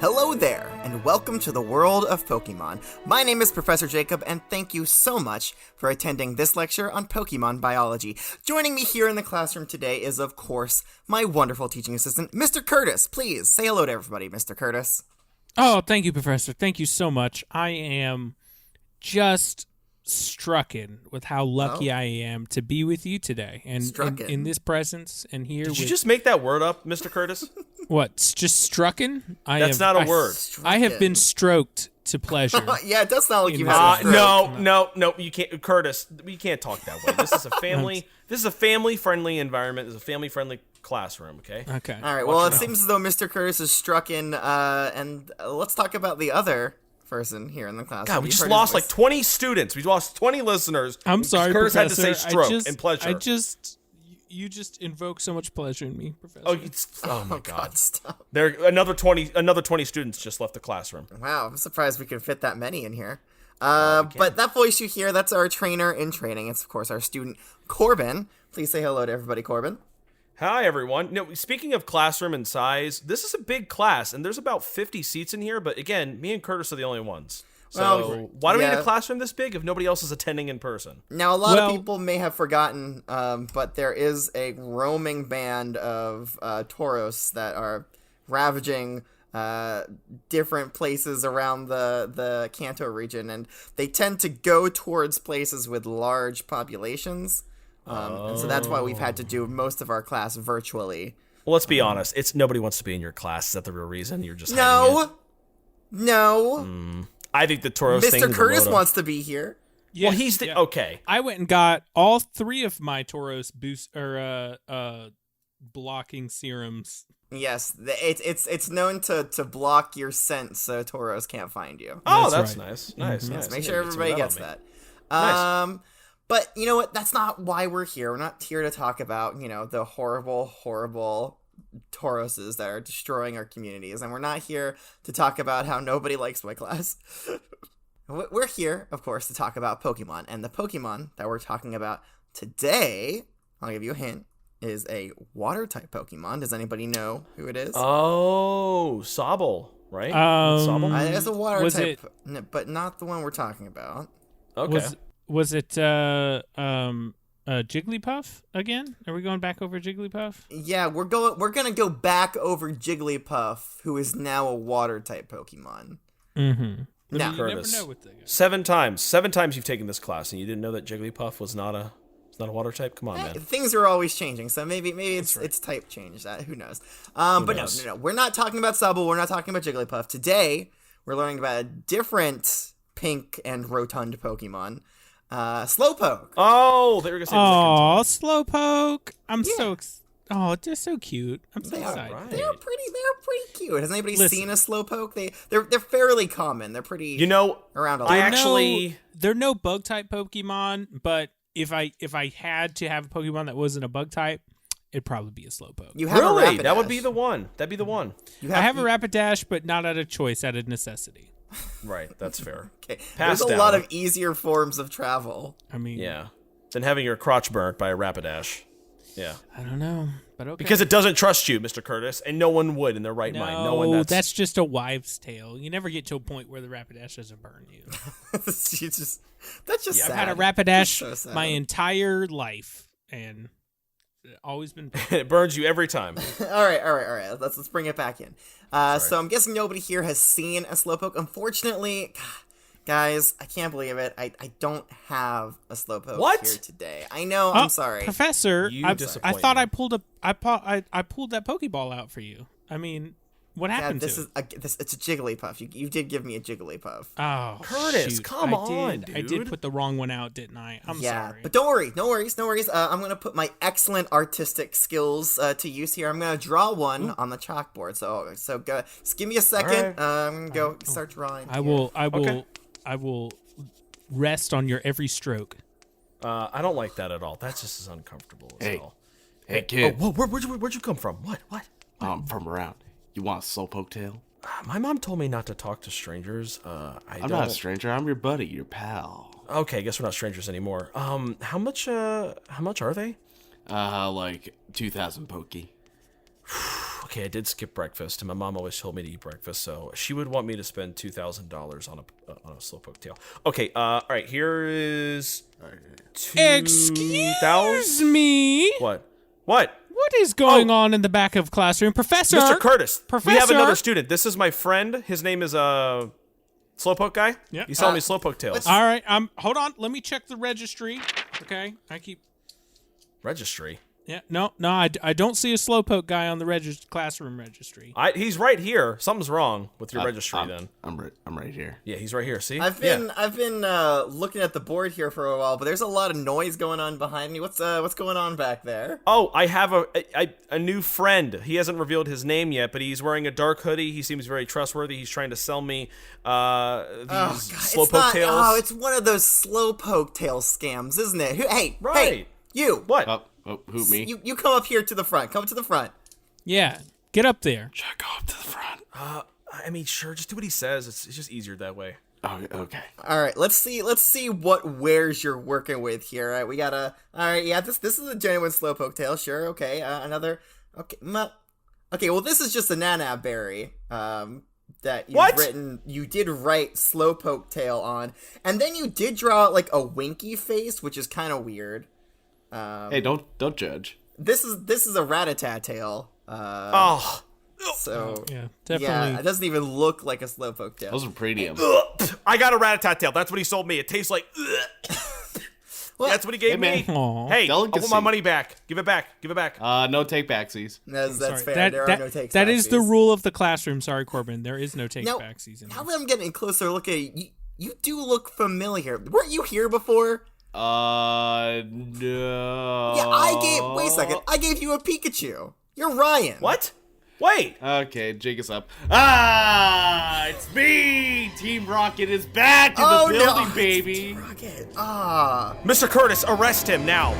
Hello there, and welcome to the world of Pokemon. My name is Professor Jacob, and thank you so much for attending this lecture on Pokemon biology. Joining me here in the classroom today is, of course, my wonderful teaching assistant, Mr. Curtis. Please say hello to everybody, Mr. Curtis. Oh, thank you, Professor. Thank you so much. I am just strucken with how lucky I am to be with you today, and in this presence and here. Did you just make that word up, Mr. Curtis? What? Just strucken? That's not a word. I have been stroked to pleasure. Yeah, it does sound like you have. No, you can't, Curtis. You can't talk that way. This is a family. This is a family-friendly environment. This is a family-friendly classroom. Okay. Okay. All right. Well, it seems as though Mr. Curtis is strucken, and let's talk about the other person here in the class. God, we just lost like 20 students. We lost 20 listeners. I'm sorry, Curtis Professor. had to say stroke and pleasure. You just invoke so much pleasure in me, Professor. Oh my God! Stop. There, another 20 students just left the classroom. Wow, I'm surprised we could fit that many in here. But that voice you hear, that's our trainer in training. It's, of course, our student, Corbin. Please say hello to everybody, Corbin. Hi, everyone. Speaking of classroom and size, this is a big class, and there's about 50 seats in here, but again, me and Curtis are the only ones. So why do we need a classroom this big if nobody else is attending in person? Now, a lot of people may have forgotten, but there is a roaming band of Tauros that are ravaging different places around the Kanto region, and they tend to go towards places with large populations. And so that's why we've had to do most of our class virtually. Well, let's be honest. It's nobody wants to be in your class. Is that the real reason? You're just hiding it? No. I think the Tauros thing. Mr. Curtis wants to be here. Yeah, well, he's okay. I went and got all 3 of my Tauros blocking serums. Yes, it's known to block your scent so Tauros can't find you. Oh, that's right. Nice. Nice. Make sure everybody gets that. Nice. But you know what? That's not why we're here. We're not here to talk about, the horrible Tauroses that are destroying our communities. And we're not here to talk about how nobody likes my class. We're here, of course, to talk about Pokemon. And the Pokemon that we're talking about today, I'll give you a hint, is a water-type Pokemon. Does anybody know who it is? Oh, Sobble, right? Sobble? It's a water-type, but not the one we're talking about. Okay. Was it Jigglypuff again? Are we going back over Jigglypuff? Yeah, we're gonna go back over Jigglypuff, who is now a water type Pokemon. Mm-hmm. Now, you never know with the guy. 7 times you've taken this class, and you didn't know that Jigglypuff was not a water type. Come on, man. Things are always changing, so maybe it's type change. That who knows? But knows? No. We're not talking about Sobble. We're not talking about Jigglypuff. Today, we're learning about a different pink and rotund Pokemon. Slowpoke. Oh, they were gonna say. Oh, Slowpoke! They're so cute. I'm so excited. Right. They're pretty cute. Has anybody seen a Slowpoke? They're fairly common. They're pretty. Around a lot. They're no bug type Pokemon, but if I had to have a Pokemon that wasn't a bug type, it'd probably be a Slowpoke. You have really? A that would be the one. That'd be the one. I have a Rapidash, but not out of choice, out of necessity. Right, that's fair. Okay, there's a lot of easier forms of travel. I mean, yeah, than having your crotch burnt by a Rapidash. Yeah, I don't know, but okay. Because it doesn't trust you, Mr. Curtis, and no one would in their right mind. No one. That's just a wives' tale. You never get to a point where the Rapidash doesn't burn you. That's just sad. I've had a Rapidash my entire life, and always been burned. It burns you every time. All right. Let's bring it back in. So I'm guessing nobody here has seen a Slowpoke. Unfortunately, guys, I can't believe it. I don't have a Slowpoke here today. I know. I'm sorry, Professor. I thought I pulled that Pokeball out for you. I mean, what happened? It's a Jigglypuff. You did give me a Jigglypuff. Oh, Curtis, shoot. come on, dude. I did put the wrong one out, didn't I? I'm sorry. But don't worry. No worries. I'm going to put my excellent artistic skills to use here. I'm going to draw one on the chalkboard. So go, just give me a second. Right. I'm going to go start drawing. I will rest on your every stroke. I don't like that at all. That's just as uncomfortable as hell. Hey, kid. Oh, where'd you come from? What? I'm from around. You want a Slowpoke tail? My mom told me not to talk to strangers. I'm not a stranger. I'm your buddy, your pal. Okay, I guess we're not strangers anymore. How much are they? Like 2,000 Poke. Okay, I did skip breakfast, and my mom always told me to eat breakfast, so she would want me to spend $2,000 on a Slowpoke tail. Okay, all right, here is Excuse me. What? What is going on in the back of classroom, Professor? Mr. Curtis, Professor? we have another student. This is my friend. His name is Slowpoke guy. Yeah. He's selling me Slowpoke tails. All right, hold on. Let me check the registry. Okay, Registry. Yeah, no, I don't see a Slowpoke guy on the classroom registry. He's right here. Something's wrong with your registry. Then I'm right here. Yeah, he's right here. See, I've been looking at the board here for a while, but there's a lot of noise going on behind me. What's going on back there? Oh, I have a new friend. He hasn't revealed his name yet, but he's wearing a dark hoodie. He seems very trustworthy. He's trying to sell me these Slowpoke tails. Oh, it's one of those Slowpoke tail scams, isn't it? Hey, you. What? Who, me? You come up here to the front. Come to the front. Yeah, get up there. Should I go up to the front? I mean, sure. Just do what he says. It's just easier that way. Oh, okay. All right, let's see what wares you're working with here. All right, we gotta. All right, yeah, this is a genuine Slowpoke tail. Sure, okay. Another. Okay, okay. Well, this is just a Nanab berry. That you've written. You did write Slowpoke tail on, and then you did draw like a winky face, which is kind of weird. Hey, don't judge. This is a Rattata tail. So yeah, definitely. Yeah, it doesn't even look like a Slowpoke tail. Those are premium. I got a Rattata tail. That's what he sold me. It tastes like. That's what he gave me. Aww. Hey, I want my money back. Give it back. No take backsies. That's fair. There are no take backsies. That is the rule of the classroom. Sorry, Corbin. There is no take backsies. Now that I'm getting a closer look at it, you do look familiar. Weren't you here before? No. Yeah, wait a second. I gave you a Pikachu. You're Ryan. What? Wait. Okay, jig us up. It's me! Team Rocket is back in the building, baby. Rocket. Mr. Curtis, arrest him now.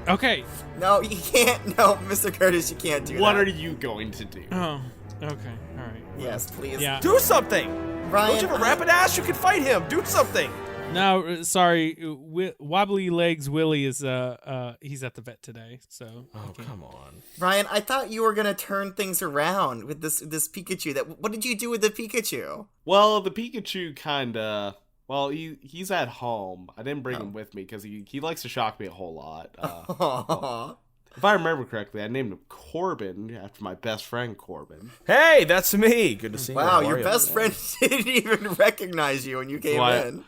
Okay. No, you can't. No, Mr. Curtis, you can't do that. What are you going to do? Oh, okay. All right. Yes, please. Yeah. Do something. Ryan, don't you have a rapid ass? You can fight him. Do something. No, sorry. Wobbly Legs Willie is he's at the vet today. So. Oh, come on, Ryan. I thought you were gonna turn things around with this Pikachu. What did you do with the Pikachu? Well, the Pikachu kinda. Well, he's at home. I didn't bring him with me because he likes to shock me a whole lot. If I remember correctly, I named him Corbin after my best friend Corbin. Hey, that's me. Good to see you. Wow, your best friend didn't even recognize you when you came in.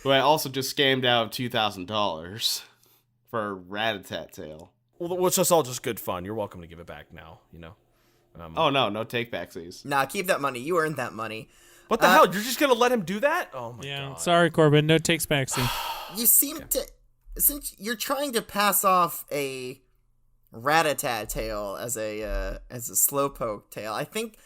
Who I also just scammed out of $2,000 for a Rattata tail. Well, it's just all just good fun. You're welcome to give it back now, you know. No take backsies. Nah, keep that money. You earned that money. What the hell? You're just gonna let him do that? Oh my god. Sorry, Corbin. No takes backsies. You seem to, since you're trying to pass off a Rattata tail as a Slowpoke tail, I think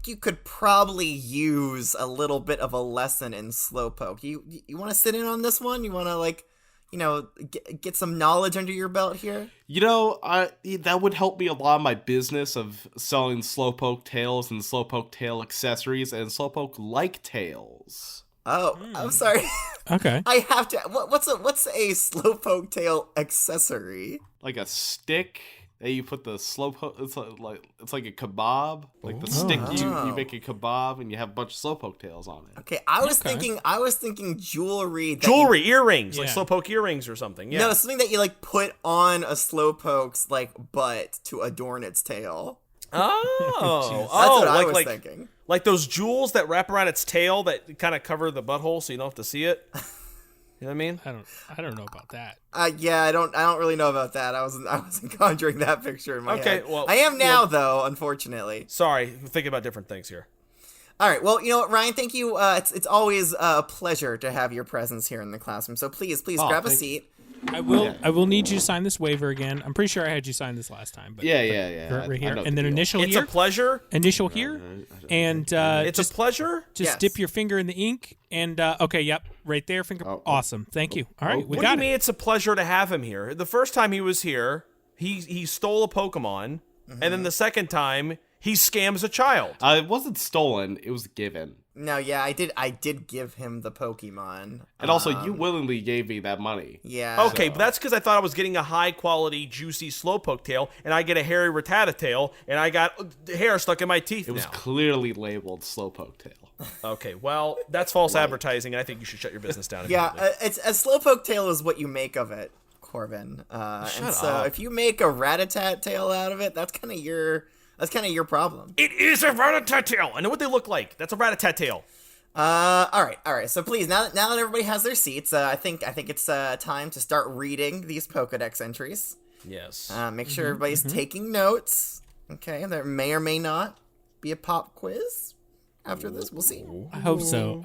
you could probably use a little bit of a lesson in Slowpoke. You want to sit in on this one? You want to get some knowledge under your belt here? That would help me a lot in my business of selling Slowpoke tails and Slowpoke tail accessories and Slowpoke-like tails. Oh, I'm sorry. Okay. I have to. What's a Slowpoke tail accessory? Like a stick. That you put the Slowpoke, it's like a kebab. Like the stick, you make a kebab and you have a bunch of Slowpoke tails on it. Okay, I was thinking jewelry. Earrings, like Slowpoke earrings or something. Yeah. No, something that you like put on a Slowpoke's like butt to adorn its tail. Oh, that's what I was thinking. Like those jewels that wrap around its tail that kind of cover the butthole, so you don't have to see it. You know what I mean? I don't know about that. Yeah, I don't really know about that. I wasn't conjuring that picture in my head. Okay, well, I am now though, unfortunately. Sorry, we're thinking about different things here. All right, well, you know what, Ryan, thank you. It's always a pleasure to have your presence here in the classroom. So please grab a seat. I will need you to sign this waiver again. I'm pretty sure I had you sign this last time. But yeah. Right here, and then initial it's here. It's a pleasure. Initial here, and it's a pleasure. Just dip your finger in the ink, and okay, yep, right there, finger. Awesome, thank you. All right, we what got do you mean it's a pleasure to have him here? The first time he was here, he stole a Pokemon, and then the second time he scams a child. It wasn't stolen; it was given. No, yeah, I did give him the Pokemon. And also, you willingly gave me that money. Yeah. Okay, but that's because I thought I was getting a high-quality, juicy Slowpoke tail, and I get a hairy Rattata tail, and I got hair stuck in my teeth It was clearly labeled Slowpoke tail. Okay, well, that's false advertising, and I think you should shut your business down Yeah, immediately. it's a Slowpoke tail is what you make of it, Corbin. And so if you make a Rattata tail out of it, that's kind of your problem. It is a Rattata tail! I know what they look like. That's a Rattata tail. All right. So please, now that everybody has their seats, I think it's time to start reading these Pokedex entries. Yes. Make sure everybody's taking notes. Okay, there may or may not be a pop quiz after this. We'll see. I hope so.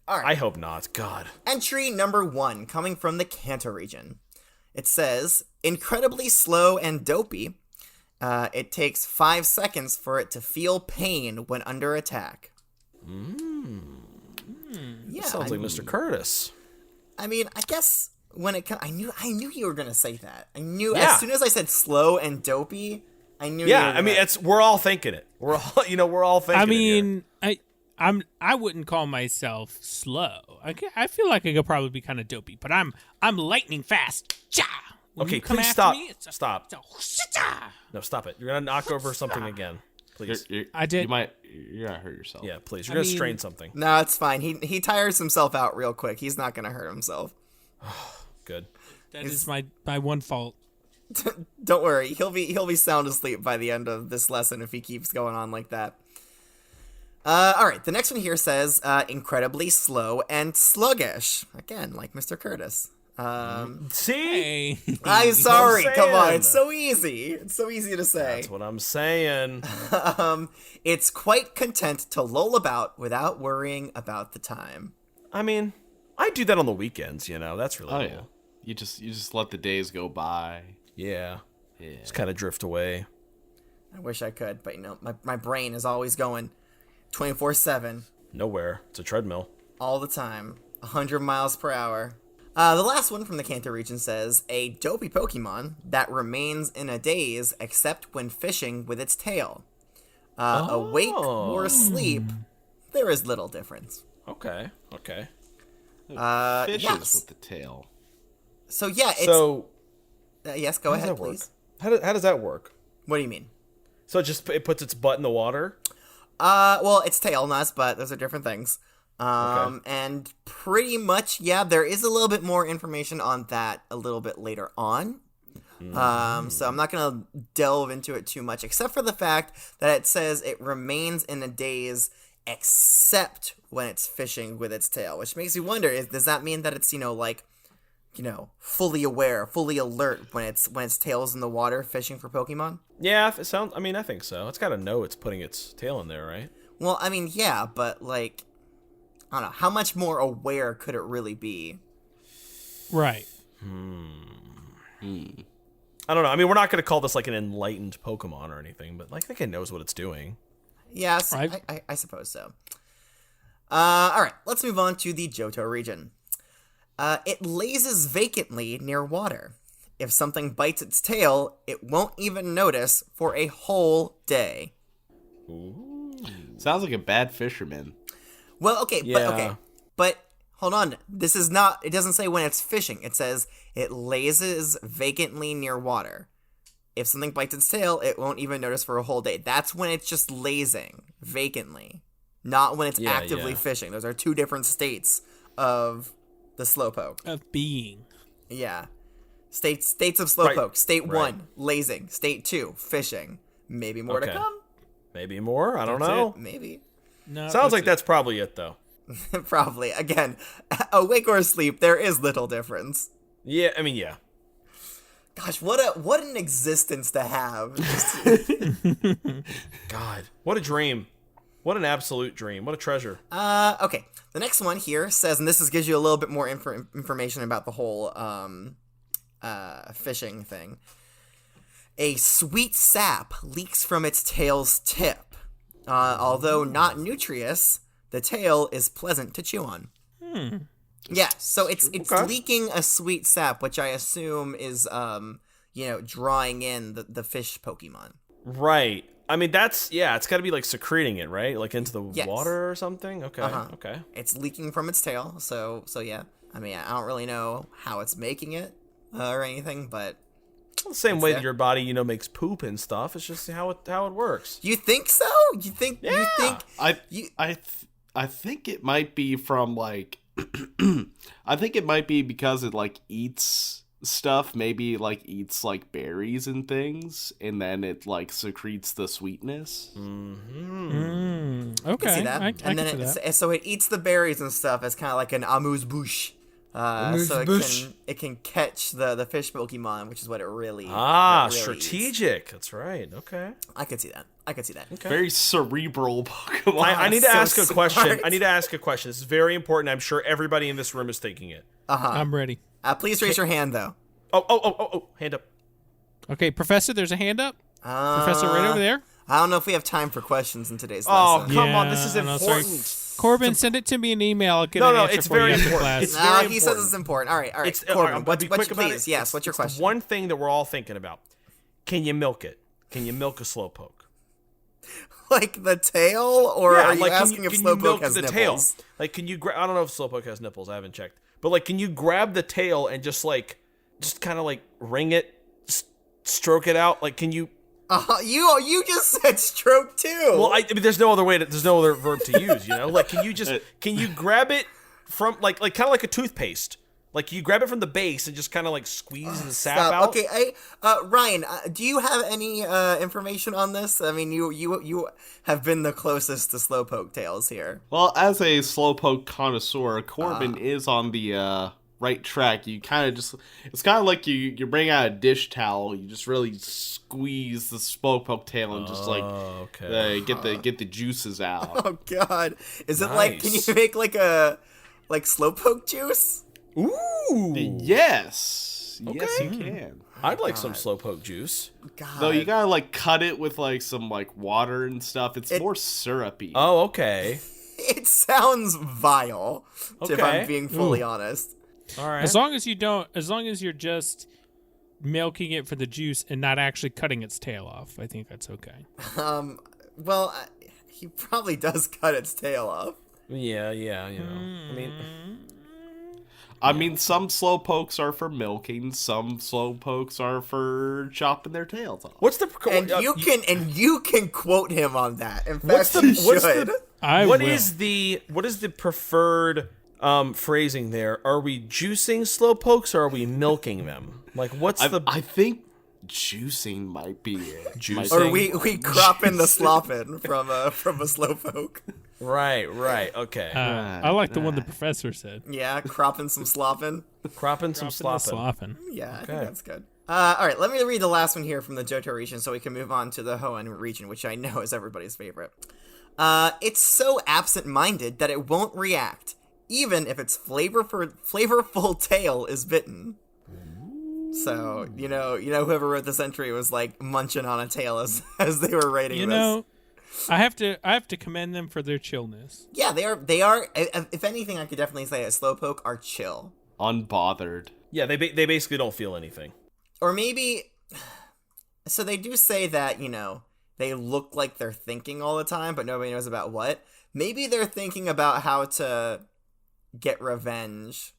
All right. I hope not. God. Entry number 1, coming from the Kanto region. It says, incredibly slow and dopey. It takes 5 seconds for it to feel pain when under attack. Yeah, sounds like Mr. Curtis. I mean, I guess when it comes, I knew you were gonna say that. I knew as soon as I said slow and dopey, I knew. Yeah, I mean, we're all thinking it. We're all thinking. I mean, I wouldn't call myself slow. I feel like I could probably be kind of dopey, but I'm lightning fast. Okay, please stop. Stop. No, stop it. You're gonna knock over something again. Please. I did. You're gonna hurt yourself. Yeah, please. You're gonna strain something. No, it's fine. He tires himself out real quick. He's not gonna hurt himself. Good. That is my one fault. Don't worry. He'll be sound asleep by the end of this lesson if he keeps going on like that. All right. The next one here says incredibly slow and sluggish. Again, like Mr. Curtis. See? Hey. I'm sorry. I'm Come on. saying. It's so easy. It's so easy to say. That's what I'm saying. It's quite content to loll about without worrying about the time. I mean, I do that on the weekends. That's really cool. Yeah. You just let the days go by. Yeah. Just kind of drift away. I wish I could, but my brain is always going 24/7. Nowhere. It's a treadmill. All the time. 100 miles per hour. The last one from the Kanto region says, a dopey Pokemon that remains in a daze except when fishing with its tail. Awake or asleep, there is little difference. Okay. Fishes yes. with the tail. So yeah, it's... So, yes, go ahead, please. How does that work? What do you mean? So it puts its butt in the water? Well, its tail, not its butt. Those are different things. Okay. And pretty much, yeah, there is a little bit more information on that a little bit later on. So I'm not going to delve into it too much, except for the fact that it says it remains in a daze except when it's fishing with its tail, which makes me wonder, does that mean that it's, fully aware, fully alert when its tail's in the water fishing for Pokemon? Yeah, I think so. It's got to know it's putting its tail in there, right? Well, I mean, yeah, but I don't know, how much more aware could it really be? Right. I don't know. I mean, we're not going to call this an enlightened Pokemon or anything, but I think it knows what it's doing. Yes, I suppose so. All right, let's move on to the Johto region. It lazes vacantly near water. If something bites its tail, it won't even notice for a whole day. Ooh. Sounds like a bad fisherman. Well, okay, Yeah. but hold on. This is not. It doesn't say when it's fishing. It says it lazes vacantly near water. If something bites its tail, it won't even notice for a whole day. That's when it's just lazing vacantly, not when it's actively fishing. Those are two different states of the Slowpoke. Of being. Yeah. States of Slowpoke. Right. State 1, lazing. State 2, fishing. Maybe more to come. Maybe more? I don't That's know. Maybe. No, Sounds like that's probably it, though. Probably. Again, awake or asleep, there is little difference. Yeah, I mean, yeah. Gosh, what an existence to have. God, what a dream. What an absolute dream. What a treasure. Okay. The next one here says, and this gives you a little bit more information about the whole fishing thing. A sweet sap leaks from its tail's tip. Although not nutritious, the tail is pleasant to chew on. Yeah, so it's leaking a sweet sap, which I assume is drawing in the fish Pokemon. Right. I mean, it's got to be like secreting it, right? Like into the water or something? Okay, okay. It's leaking from its tail, so yeah. I mean, I don't really know how it's making it or anything, but... The same way that your body, makes poop and stuff. It's just how it works. You think so? You think? Yeah. I think it might be from like I think it might be because it like eats stuff, maybe like eats like berries and things, and then it like secretes the sweetness. Okay, see that. And then so it eats the berries and stuff as kind of like an amuse-bouche. So it can catch the fish Pokemon, which is what it really strategic eats. That's right. Okay, I could see that. Okay. Very cerebral Pokemon. I need to ask a question. This is very important. I'm sure everybody in this room is thinking it. I'm ready. Please raise your hand though. Oh, hand up. Okay, Professor, there's a hand up. Professor, right over there. I don't know if we have time for questions in today's lesson. Oh, come on, this is important. Corbin, send it to me in email. I'll get an answer it's for you very after important. class. He says it's important. All right. Corbin, what's your question? One thing that we're all thinking about. Can you milk it? Can you milk a Slowpoke? Like the tail, or are you asking if Slowpoke has nipples? Tail? Like, can you I don't know if Slowpoke has nipples. I haven't checked. But like, can you grab the tail and just kind of like wring it, stroke it out? Like, can you? You just said stroke too. Well, I mean, there's no other verb to use. Like, can you grab it from like kind of like a toothpaste? Like, you grab it from the base and just kind of like squeeze the sap out. Okay, Ryan, do you have any information on this? I mean, you have been the closest to Slowpoke tails here. Well, as a Slowpoke connoisseur, Corbin is on the right track. You kind of it's kind of like you bring out a dish towel, you just really squeeze the Slowpoke tail and just get the juices out. Oh god. Is it like, can you make like Slowpoke juice? Ooh. Yes. Okay. Yes, you can. I'd like some Slowpoke juice. God. Though you gotta like cut it with like some like water and stuff. It's more syrupy. Oh, okay. It sounds vile, if I'm being fully honest. All right. As long as you're just milking it for the juice and not actually cutting its tail off, I think that's okay. Well, he probably does cut its tail off. Yeah. I mean, some Slowpokes are for milking. Some Slowpokes are for chopping their tails off. What's the you can quote him on that. In fact, you should. What is the preferred phrasing there? Are we juicing Slowpokes or are we milking them? Like, I think juicing might be it. Juicing? Or we cropping the slopping from a Slowpoke. Right, okay. I like the one the professor said. Yeah, cropping some slopping. Cropping some slopping. Yeah, I think that's good. All right, let me read the last one here from the Johto region so we can move on to the Hoenn region, which I know is everybody's favorite. It's so absent-minded that it won't react, even if its flavorful tail is bitten. So, whoever wrote this entry was like munching on a tail as they were writing this. I have to commend them for their chillness. Yeah, they are. If anything, I could definitely say that Slowpoke are chill, unbothered. Yeah, they basically don't feel anything. Or maybe, so they do say that they look like they're thinking all the time, but nobody knows about what. Maybe they're thinking about how to get revenge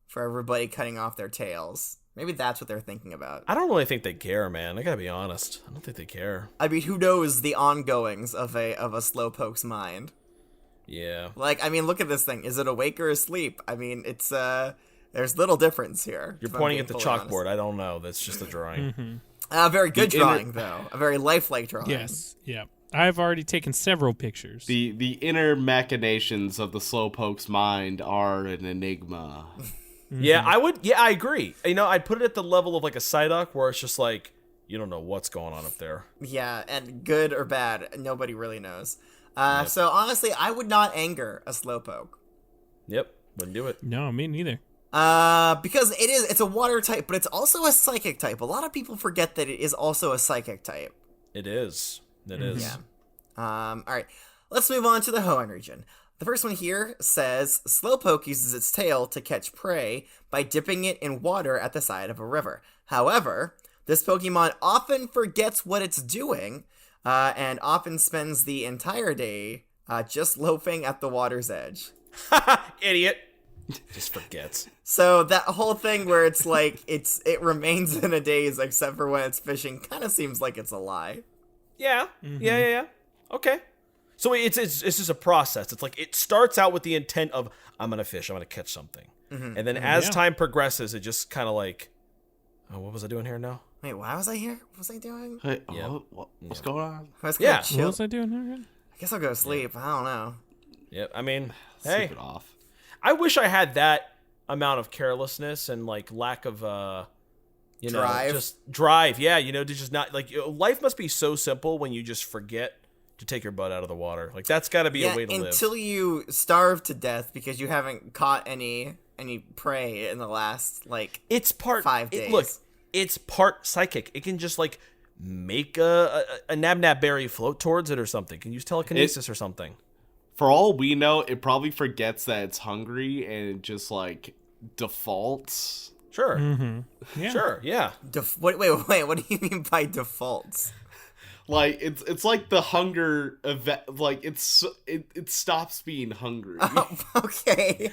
for everybody cutting off their tails. Maybe that's what they're thinking about. I don't really think they care, man. I gotta be honest. I don't think they care. I mean, who knows the ongoings of a Slowpoke's mind? Yeah. Like, I mean, look at this thing. Is it awake or asleep? I mean, it's there's little difference here. You're pointing at the chalkboard. Honest. I don't know. That's just a drawing. Mm-hmm. A very good drawing, though. A very lifelike drawing. Yes. Yeah. I've already taken several pictures. The inner machinations of the Slowpoke's mind are an enigma. Mm-hmm. Yeah, I agree. I'd put it at the level of like a Psyduck where it's just like, you don't know what's going on up there. Yeah, and good or bad, nobody really knows. So honestly, I would not anger a Slowpoke. Yep, wouldn't do it. No, me neither. Because it's a water type, but it's also a psychic type. A lot of people forget that it is also a psychic type. It is. It is. Yeah. All right, let's move on to the Hoenn region. The first one here says, Slowpoke uses its tail to catch prey by dipping it in water at the side of a river. However, this Pokemon often forgets what it's doing and often spends the entire day just loafing at the water's edge. Idiot. Just forgets. So that whole thing where it's like it remains in a daze except for when it's fishing kind of seems like it's a lie. Yeah. Mm-hmm. Yeah. Okay. So it's just a process. It's like it starts out with the intent of I'm gonna fish, I'm gonna catch something, and then as time progresses, it just kind of like, oh, what was I doing here now? Wait, why was I here? What was I doing? Hey, what's going on? What was I doing here? I guess I'll go to sleep. I don't know. Yeah, I mean, Sleep it off. I wish I had that amount of carelessness and like lack of drive. Just drive. Yeah, to just not like life must be so simple when you just forget to take your butt out of the water. Like that's got to be a way to live. Until you starve to death because you haven't caught any prey in the last it's part 5 days. Look, it's part psychic. It can just like make a nab berry float towards it or something. Can use telekinesis or something. For all we know, it probably forgets that it's hungry and it just like defaults. Sure. Mm-hmm. Yeah. Sure. Yeah. Wait. What do you mean by defaults? Like it's like the hunger event. Like it stops being hungry. Oh, okay.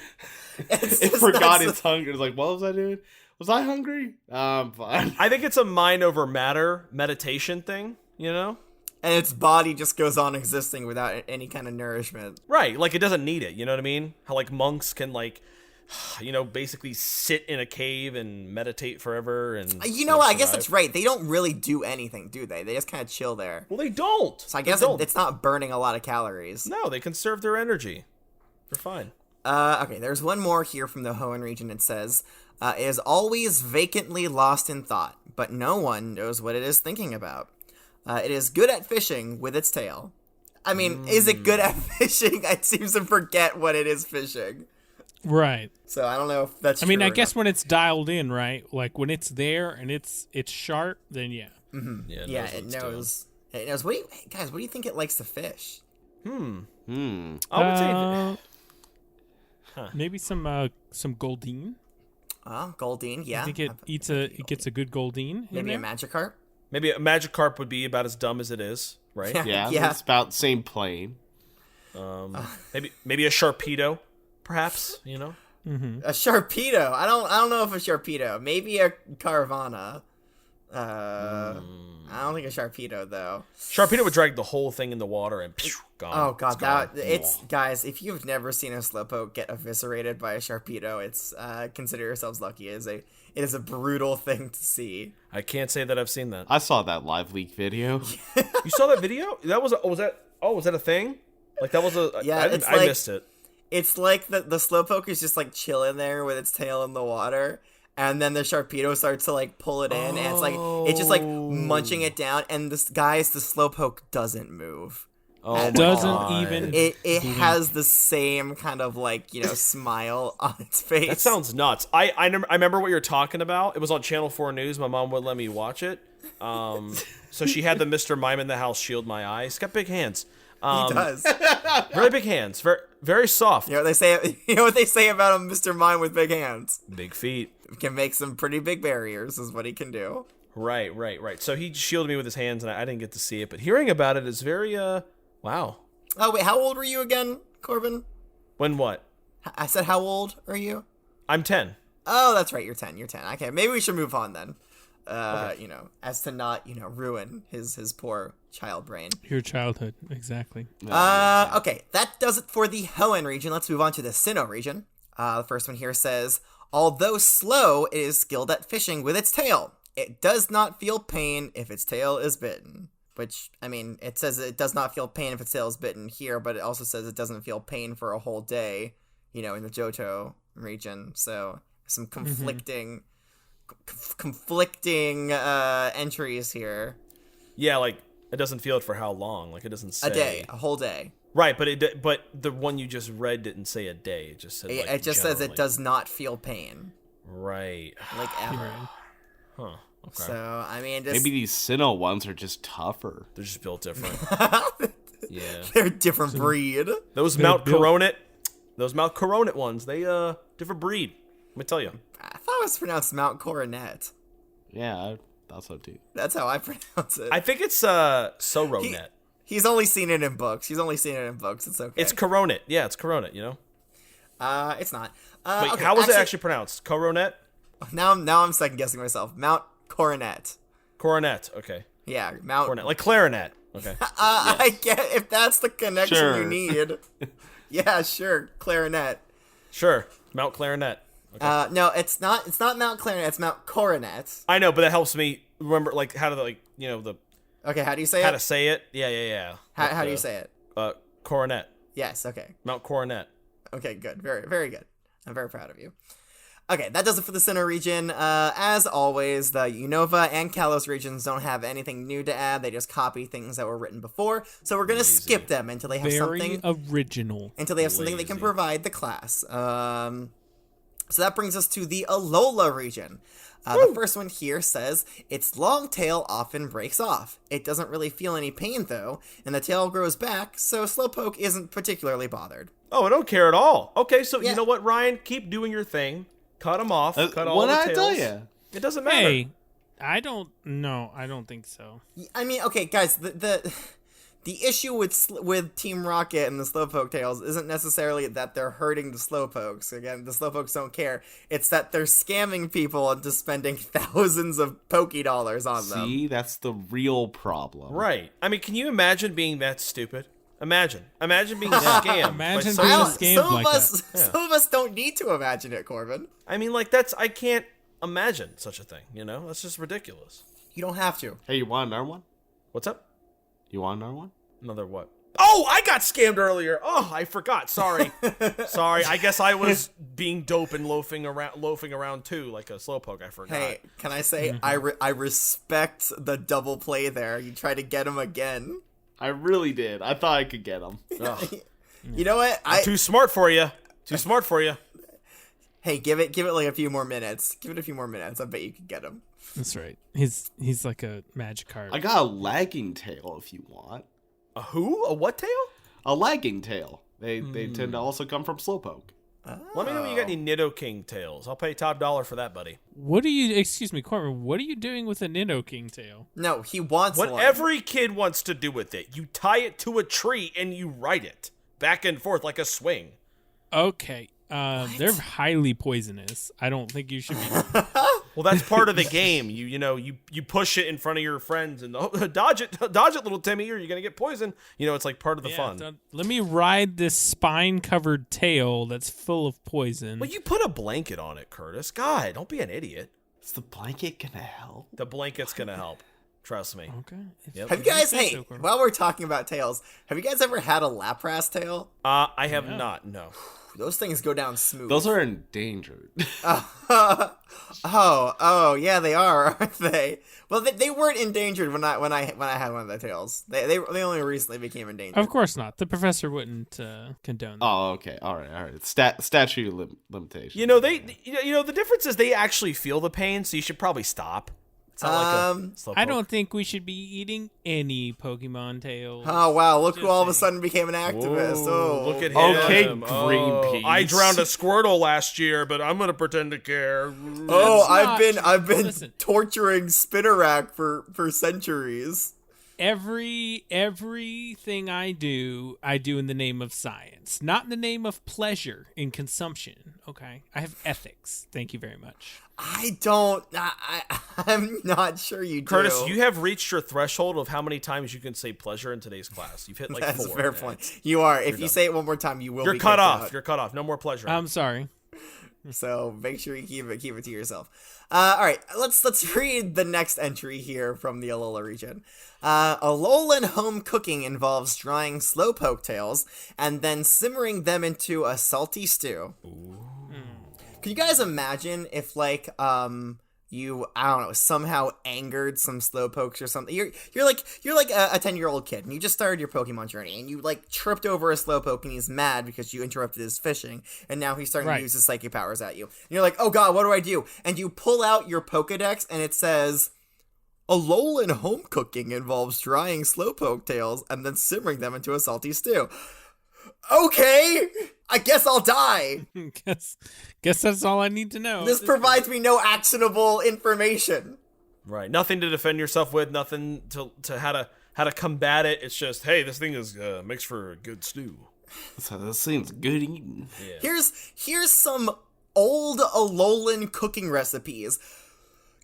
It forgot its hunger. It's like, what was I doing? Was I hungry? I'm fine. I think it's a mind over matter meditation thing. And its body just goes on existing without any kind of nourishment. Right, like it doesn't need it, you know what I mean? How like monks can like, basically sit in a cave and meditate forever and... what? I guess that's right. They don't really do anything, do they? They just kind of chill there. Well, they don't. So I guess it's not burning a lot of calories. No, they conserve their energy. They're fine. Okay, there's one more here from the Hoenn region. It says, is always vacantly lost in thought, but no one knows what it is thinking about. It is good at fishing with its tail. I mean, is it good at fishing? It seems to forget what it is fishing. Right. So I don't know if that's true. I mean, I guess when it's dialed in, right? Like when it's there and it's sharp, then yeah. Mm-hmm. Yeah, it knows. It knows. What do you think it likes to fish? I would say maybe some Goldeen. Goldeen, yeah. I think it gets a good Goldeen. Maybe a Magikarp. Maybe a Magikarp would be about as dumb as it is, right? Yeah. It's about the same plane. Maybe a Sharpedo, perhaps. Mm-hmm. A Sharpedo. I don't know if a Sharpedo. Maybe a Carvana. I don't think a Sharpedo though. Sharpedo would drag the whole thing in the water and gone. Oh god, it's guys. If you've never seen a Slowpoke get eviscerated by a Sharpedo, it's consider yourselves lucky. It is a brutal thing to see. I can't say that I've seen that. I saw that live leak video. You saw that video? Was that a thing? Like that was I missed it. It's like the Slowpoke is just like chilling there with its tail in the water. And then the Sharpedo starts to like pull it in, and it's just like munching it down. And the Slowpoke doesn't move. Oh, doesn't even. It has the same kind of like smile on its face. That sounds nuts. I remember what you're talking about. It was on Channel 4 News. My mom wouldn't let me watch it. So she had the Mr. Mime in the house shield my eyes. He's got big hands. He does. Very big hands. Very very soft. You know what they say about a Mr. Mime with big hands? Big feet. Can make some pretty big barriers is what he can do. Right. So he shielded me with his hands, and I didn't get to see it. But hearing about it is very wow. Oh wait, how old were you again, Corbin? When what? I said how old are you? I'm 10. Oh, that's right. You're 10. Okay, maybe we should move on then. Okay. As to not ruin his poor child brain. Your childhood, exactly. Okay, that does it for the Hoenn region. Let's move on to the Sinnoh region. The first one here says, although slow, it is skilled at fishing with its tail. It does not feel pain if its tail is bitten. Which, I mean, it says it does not feel pain if its tail is bitten here, but it also says it doesn't feel pain for a whole day, in the Johto region. So, some conflicting entries here. Yeah, like it doesn't feel it for how long? Like it doesn't say a whole day. Right, but the one you just read didn't say a day. It just said it just says it does not feel pain. Right. Like ever. Huh. Okay. So I mean, maybe these Sinnoh ones are just tougher. They're just built different. Yeah, they're a different breed. Those Mount Coronet ones, they different breed. Let me tell you. I thought it was pronounced Mount Coronet. Yeah, Thought so too. That's how I pronounce it. I think it's Soronet. He's only seen it in books. It's okay. It's Coronet. Yeah, it's Coronet, you know? It's not. Wait, okay, how was it actually pronounced? Coronet? Now I'm second guessing myself. Mount Coronet. Coronet, okay. Yeah, Mount Coronet, like clarinet. Okay. Yes. I get if that's the connection you need. Yeah, sure, clarinet. Sure, Mount Clarinet. Okay. No, it's not. It's not Mount Clarinet. It's Mount Coronet. I know, but that helps me remember, like, how to, like, you know, the. Okay, how do you say how it? to say it? Yeah. How do you say it? Coronet. Yes. Okay. Mount Coronet. Okay. Good. Very, very good. I'm very proud of you. Okay, that does it for the Sinnoh region. As always, the Unova and Kalos regions don't have anything new to add. They just copy things that were written before. So we're gonna skip them until they have something original. Until they have something they can provide the class. So that brings us to the Alola region. The first one here says, its long tail often breaks off. It doesn't really feel any pain, though, and the tail grows back, so Slowpoke isn't particularly bothered. Oh, I don't care at all. Okay, so you know what, Ryan? Keep doing your thing. Cut them off. Cut all the tails. What did I tell you? It doesn't matter. Hey, I don't think so. I mean, okay, guys, the issue with Team Rocket and the Slowpoke tails isn't necessarily that they're hurting the Slowpokes. Again, the Slowpokes don't care. It's that they're scamming people into spending thousands of Pokédollars on them. See, that's the real problem. Right. I mean, can you imagine being that stupid? Imagine being scammed. Imagine being scammed like that. Some of us don't need to imagine it, Corbin. I mean, like, I can't imagine such a thing, you know? That's just ridiculous. You don't have to. Hey, you want another one? What's up? You want another one? Another what? Oh, I got scammed earlier. Oh, I forgot. Sorry. Sorry. I guess I was being dope and loafing around too, like a Slowpoke. I forgot. Hey, can I say I respect the double play there. You try to get him again. I really did. I thought I could get him. You know what? I'm too smart for you. Too smart for you. Hey, give it like a few more minutes. Give it a few more minutes. I bet you can get him. That's right. He's like a magic card. I got a lagging tail if you want. A who? A what tail? A lagging tail. They tend to also come from Slowpoke. Let me know if you got any Nidoking tails. I'll pay top dollar for that, buddy. Excuse me, Corbin, what are you doing with a Nidoking tail? No, he wants what one. Every kid wants to do with it. You tie it to a tree and you ride it back and forth like a swing. Okay. They're highly poisonous. I don't think you should be. Well, that's part of the game. You push it in front of your friends and dodge it, little Timmy, or you're gonna get poisoned. You know, it's like part of the fun. Let me ride this spine-covered tail that's full of poison. Well, you put a blanket on it, Curtis. God, don't be an idiot. Is the blanket gonna help? The blanket's gonna help. Trust me. Okay. Yep. Have you guys? Hey, while we're talking about tails, have you guys ever had a Lapras tail? I have not. No. Those things go down smooth. Those are endangered. Oh, yeah, they are, aren't they? Well, they weren't endangered when I had one of the tails. They only recently became endangered. Of course not. The professor wouldn't condone that. Oh, okay, all right. Statute limitation. You know the difference is they actually feel the pain, so you should probably stop. It's not like I don't think we should be eating any Pokemon tails. Oh wow! Look who all of a sudden became an activist. Whoa, look at him! Okay, Greenpeace. I drowned a Squirtle last year, but I'm gonna pretend to care. I've been torturing Spinnerack for centuries. Everything I do in the name of science, not in the name of pleasure in consumption. Okay, I have ethics. Thank you very much. I don't. I'm not sure you do. Curtis, you have reached your threshold of how many times you can say pleasure in today's class. You've hit like That's 4. Fair point. You are. If you say it one more time, you will. You're cut off. You're cut off. No more pleasure. I'm sorry. So make sure you keep it to yourself. All right, let's read the next entry here from the Alola region. Alolan home cooking involves drying Slowpoke tails and then simmering them into a salty stew. Ooh. Could you guys imagine if you, I don't know, somehow angered some Slowpokes or something? You're like a 10-year-old kid and you just started your Pokemon journey and you like tripped over a Slowpoke and he's mad because you interrupted his fishing and now he's starting to use his psychic powers at you. And you're like, oh god, what do I do? And you pull out your Pokedex and it says, Alolan home cooking involves drying Slowpoke tails and then simmering them into a salty stew. Okay, I guess I'll die. Guess that's all I need to know. This provides me no actionable information. Right. Nothing to defend yourself with. Nothing to how to combat it. It's just, hey, this thing is makes for a good stew. So this thing's good eating. Yeah. Here's some old Alolan cooking recipes.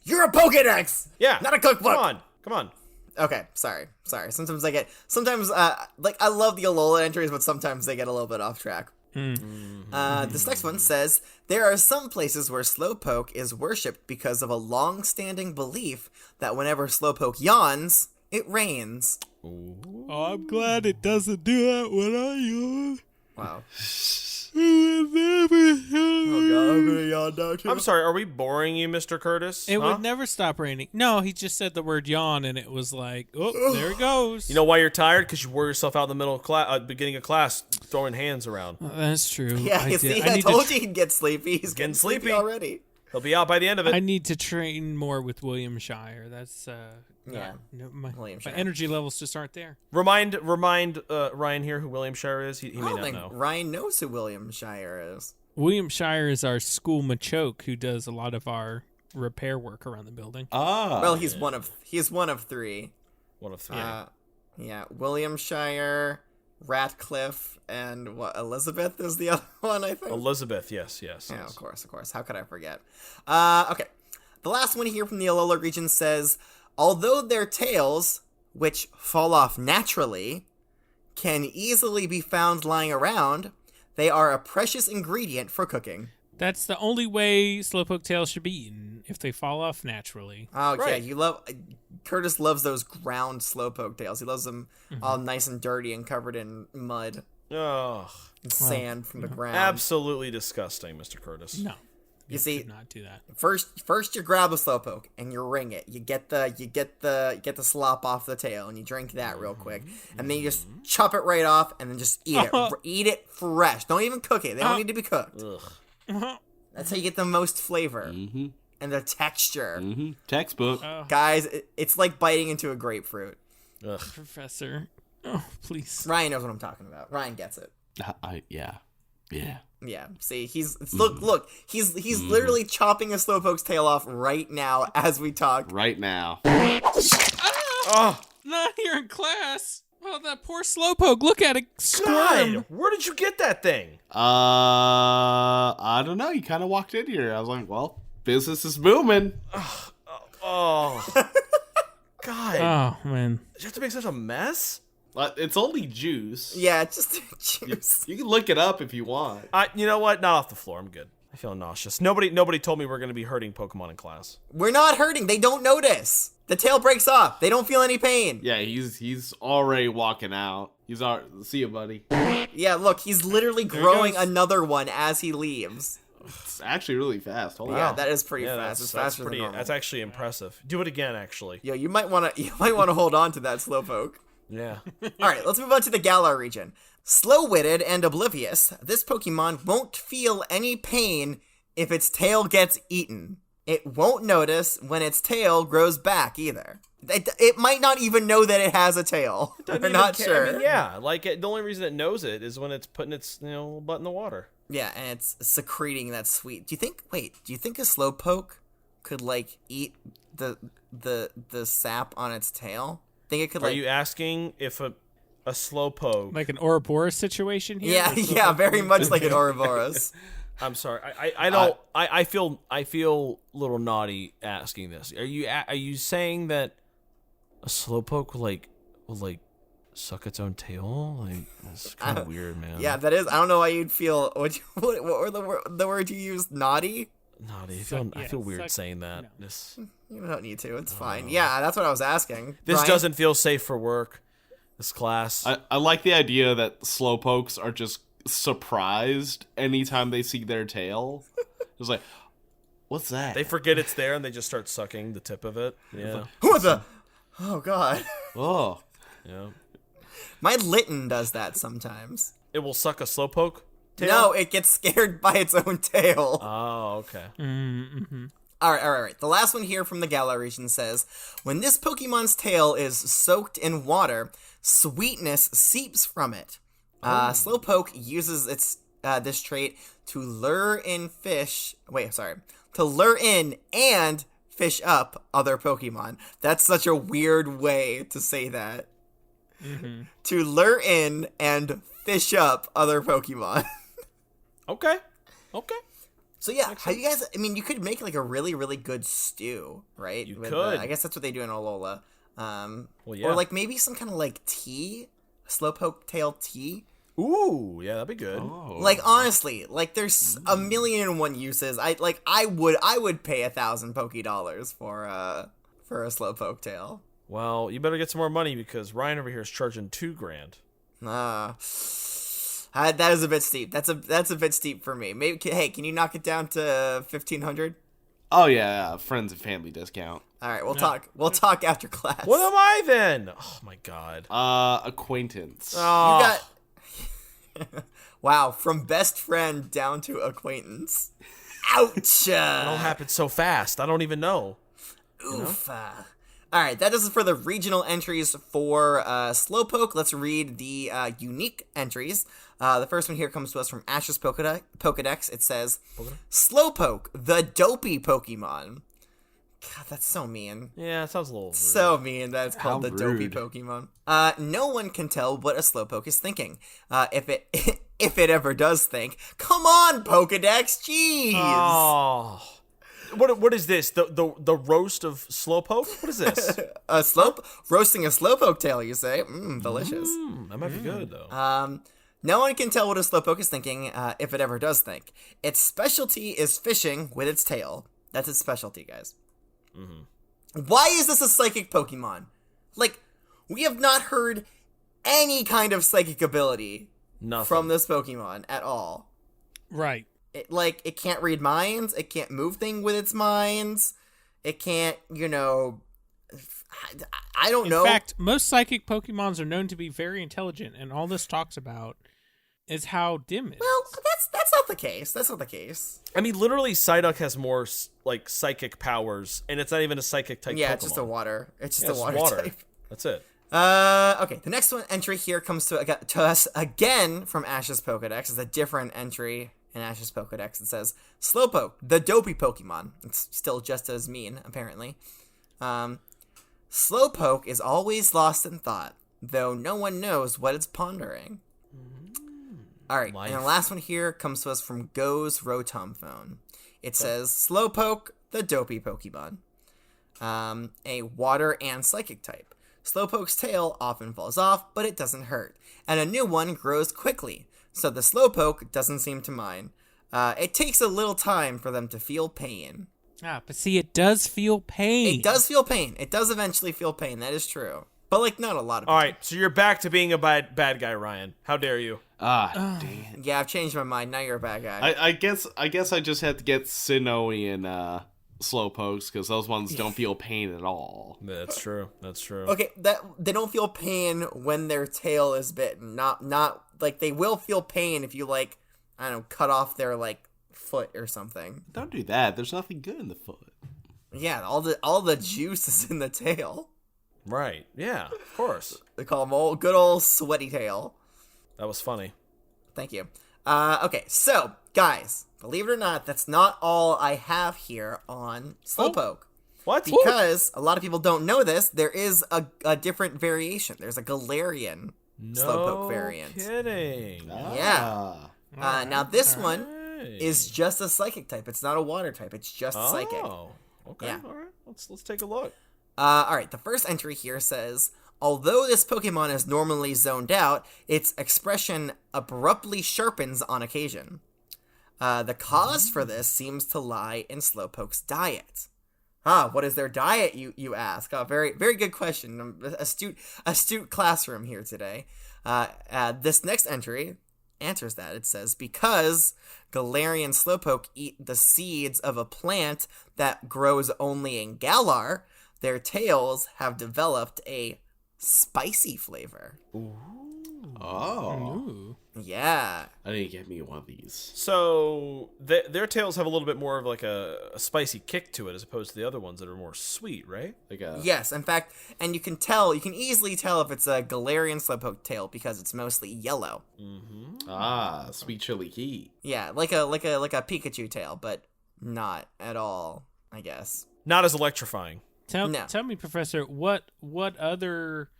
You're a Pokédex. Yeah. Not a cookbook. Come on. Okay, sorry. Sometimes I love the Alola entries, but sometimes they get a little bit off track. This next one says, there are some places where Slowpoke is worshipped because of a long-standing belief that whenever Slowpoke yawns, it rains. Oh, I'm glad it doesn't do that when I yawn. Wow. Oh God, I'm gonna yawn now too. I'm sorry, are we boring you, Mr. Curtis? It would never stop raining. No, he just said the word yawn, and it was like, oh, there it goes. You know why you're tired? Because you wore yourself out in the middle of class, beginning of class, throwing hands around. That's true. Yeah, I told you he'd get sleepy. He's getting sleepy already. He'll be out by the end of it. I need to train more with William Shire. That's my energy levels just aren't there. Remind Ryan here who William Shire is. He may not know. Ryan knows who William Shire is. William Shire is our school Machoke who does a lot of our repair work around the building. Well, he's one of three. One of three. Yeah, William Shire, Ratcliffe, and Elizabeth is the other one, I think. Elizabeth, yes. Yeah, of course. How could I forget? Okay. The last one here from the Alola region says, although their tails, which fall off naturally, can easily be found lying around, they are a precious ingredient for cooking. That's the only way Slowpoke tails should be eaten, if they fall off naturally. Oh, right. Yeah, Curtis loves those ground Slowpoke tails. He loves them all nice and dirty and covered in mud. And sand from the ground. Absolutely disgusting, Mr. Curtis. No. You see, should not do that. First you grab a Slowpoke and you wring it. You get the slop off the tail and you drink that real quick, and then you just chop it right off and then just eat it. Eat it fresh. Don't even cook it. They don't need to be cooked. That's how you get the most flavor and the texture. Textbook, guys. It's like biting into a grapefruit. Professor, oh please. Ryan knows what I'm talking about. Ryan gets it. Yeah. See, look. He's literally chopping a Slowpoke's tail off right now as we talk. Right now. Not here in class. Oh, that poor Slowpoke. Look at it squirm. God, where did you get that thing? I don't know. You kind of walked in here. I was like, well, business is booming. Oh. God. Oh, man. Did you have to make such a mess? It's only juice. Yeah, just juice. You can look it up if you want. You know what? Not off the floor. I'm good. I feel nauseous. Nobody told me we're going to be hurting Pokemon in class. We're not hurting. They don't notice. The tail breaks off. They don't feel any pain. Yeah, he's already walking out. See you, buddy. Yeah, look, he's literally growing another one as he leaves. It's actually really fast. Holy yeah, that is pretty fast. It's faster than normal. That's actually impressive. Do it again, actually. Yo, you might want to hold on to that Slowpoke. Yeah. All right, let's move on to the Galar region. Slow-witted and oblivious, this Pokemon won't feel any pain if its tail gets eaten. It won't notice when its tail grows back either. It might not even know that it has a tail. We're not sure. I mean, yeah, the only reason it knows it is when it's putting its butt in the water. Yeah, and it's secreting that sweet. Do you think a Slowpoke could eat the sap on its tail? Think it could? Are you asking if a Slowpoke, like an Ouroboros situation here? Yeah, very much like an Ouroboros. I'm sorry, I feel a little naughty asking this. Are you saying that a Slowpoke will suck its own tail? That's kind of weird, man. Yeah, that is. I don't know why you'd feel. What were the words you used? Naughty. Naughty. I feel weird saying that. No. You don't need to. It's fine. Yeah, that's what I was asking. This Brian? doesn't feel safe for work. This class. I like the idea that Slowpokes are just surprised anytime they see their tail. It's like, what's that? They forget it's there and they just start sucking the tip of it. Yeah. What the? Oh God. Oh. Yeah. My Litten does that sometimes. It will suck a Slowpoke tail? No, it gets scared by its own tail. Oh, okay. Mm-hmm. All right. The last one here from the Galar region says, when this Pokemon's tail is soaked in water, sweetness seeps from it. Slowpoke uses this trait to lure in and fish up other Pokemon. That's such a weird way to say that. Mm-hmm. To lure in and fish up other Pokemon. Okay. So yeah, how you guys? I mean, you could make like a really, really good stew, right? You could. I guess that's what they do in Alola. Well, yeah. Or like maybe some kind of like tea, Slowpoke tail tea. Ooh, yeah, that'd be good. Oh. Like honestly, like there's a million and one uses. I would pay $1,000 for a Slowpoke tail. Well, you better get some more money because Ryan over here is charging $2,000. That is a bit steep. That's a bit steep for me. Maybe hey, can you knock it down to 1,500? Oh yeah, friends and family discount. All right, we'll talk. We'll talk after class. What am I then? Oh my god. Acquaintance. Oh. You got. Wow, from best friend down to acquaintance. Ouch! It all happened so fast. I don't even know. Oof. All right, that does it for the regional entries for Slowpoke. Let's read the unique entries. The first one here comes to us from Ash's Pokedex. It says, Slowpoke, the Dopey Pokemon. God, that's so mean. Yeah, it sounds a little rude. So mean that it's called How the Dopey rude. Pokemon. No one can tell what a Slowpoke is thinking. If it ever does think. Come on, Pokedex, jeez. Oh. What is this? The roast of Slowpoke? What is this? Roasting a Slowpoke tail, you say? Delicious. That might be good though. No one can tell what a Slowpoke is thinking, if it ever does think. Its specialty is fishing with its tail. That's its specialty, guys. Mm-hmm. Why is this a psychic Pokemon? Like, we have not heard any kind of psychic ability from this Pokemon at all. Right. It can't read minds. It can't move things with its minds. It can't, I don't know. In fact, most psychic Pokemons are known to be very intelligent, and all this talks about is how dim it is. Well, that's not the case. That's not the case. I mean, literally, Psyduck has more like psychic powers, and it's not even a psychic type. Yeah, Pokemon. it's just a water. It's just Yeah, a water type. That's it. Okay, the next one entry here comes to us again from Ash's Pokedex. It's a different entry in Ash's Pokedex. It says, Slowpoke, the Dopey Pokemon. It's still just as mean, apparently. Slowpoke is always lost in thought, though no one knows what it's pondering. Alright, and the last one here comes to us from Go's Rotomphone. It says, Slowpoke, the Dopey Pokemon. A water and psychic type. Slowpoke's tail often falls off, but it doesn't hurt. And a new one grows quickly, so the Slowpoke doesn't seem to mind. It takes a little time for them to feel pain. But see, it does feel pain. It does feel pain. It does eventually feel pain. That is true. But, like, not a lot of pain. All right, so you're back to being a bad guy, Ryan. How dare you? Dang. Yeah, I've changed my mind. Now you're a bad guy. I guess I just had to get Sinnoh and Slowpokes because those ones don't feel pain at all. That's true. That's true. Okay, they don't feel pain when their tail is bitten. Not like they will feel pain if you like, I don't know, cut off their like foot or something. Don't do that. There's nothing good in the foot. Yeah, all the juice is in the tail. Right. Yeah, of course. They call them good old sweaty tail. That was funny. Thank you. Okay, so guys, believe it or not, that's not all I have here on Slowpoke. What? Because a lot of people don't know this, there is a different variation. There's a Galarian Slowpoke variant. No kidding. Yeah. Now this one is just a psychic type. It's not a water type. It's just psychic. Oh. Okay. Yeah. All right. Let's take a look. All right. The first entry here says, although this Pokemon is normally zoned out, its expression abruptly sharpens on occasion. The cause for this seems to lie in Slowpoke's diet. What is their diet, you ask? Very, very good question. Astute classroom here today. This next entry answers that. It says, because Galarian Slowpoke eat the seeds of a plant that grows only in Galar, their tails have developed a spicy flavor. Ooh. Oh. Ooh. Yeah. I need to get me one of these. So their tails have a little bit more of like a spicy kick to it as opposed to the other ones that are more sweet, right? Yes, in fact, and you can easily tell if it's a Galarian Slowpoke tail because it's mostly yellow. Mm-hmm. Sweet chili heat. Yeah, like a Pikachu tail, but not at all, I guess. Not as electrifying. Tell me, Professor, what other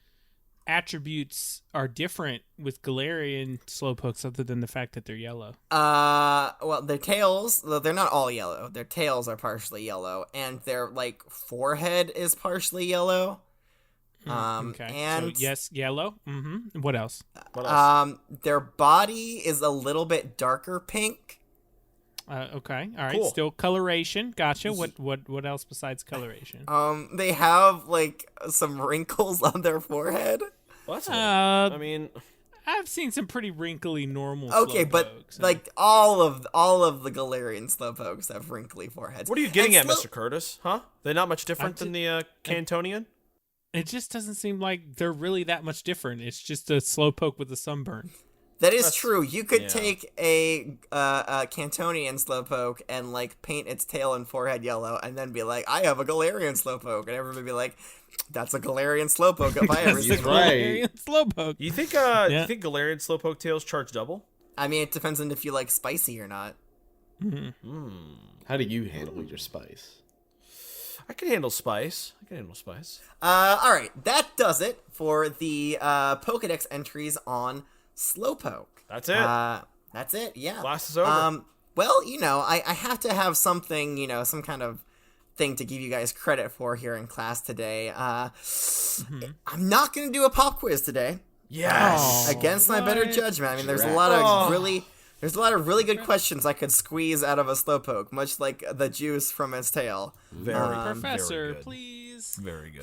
attributes are different with Galarian Slowpokes other than the fact that they're yellow? Well, their tails, they're not all yellow. Their tails are partially yellow, and their like forehead is partially yellow. Okay. And so, yes, yellow. Mm-hmm. What else? Their body is a little bit darker pink. Okay. All right. Cool. Still coloration. Gotcha. What else besides coloration? They have like some wrinkles on their forehead. Well, that's I mean, I've seen some pretty wrinkly normal. Okay, but like all of the Galarian Slowpokes have wrinkly foreheads. What are you getting at, Mr. Curtis? Huh? They're not much different than the Cantonian? It just doesn't seem like they're really that much different. It's just a Slowpoke with a sunburn. That's true. You could take a Cantonian Slowpoke and like paint its tail and forehead yellow, and then be like, "I have a Galarian Slowpoke," and everybody would be like, "That's a Galarian Slowpoke if I ever see one." Galarian Slowpoke. You think Galarian Slowpoke tails charge double? I mean, it depends on if you like spicy or not. How do you handle your spice? I can handle spice. All right, that does it for the Pokedex entries on Slowpoke. That's it. That's it. Yeah. Class is over. Well, I have to have something, some kind of thing to give you guys credit for here in class today. I'm not going to do a pop quiz today. Yes. Against my better judgment. I mean, there's a lot of really good questions I could squeeze out of a Slowpoke, much like the juice from its tail. Professor, very please. Very good.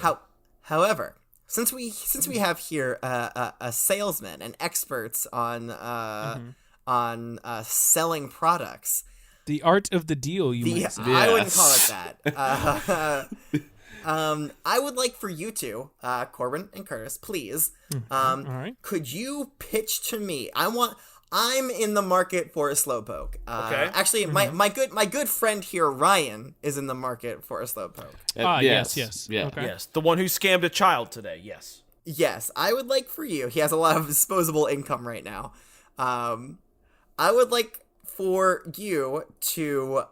However, since we have here a salesman and experts on selling products, the art of the deal, might say. I wouldn't call it that. I would like for you two, Corbin and Curtis, please. All right. Could you pitch to me? I'm in the market for a Slowpoke. Okay. Actually, my good friend here, Ryan, is in the market for a Slowpoke. Yes. Yeah. Okay. Yes, the one who scammed a child today. Yes. Yes, I would like for you. He has a lot of disposable income right now. I would like for you to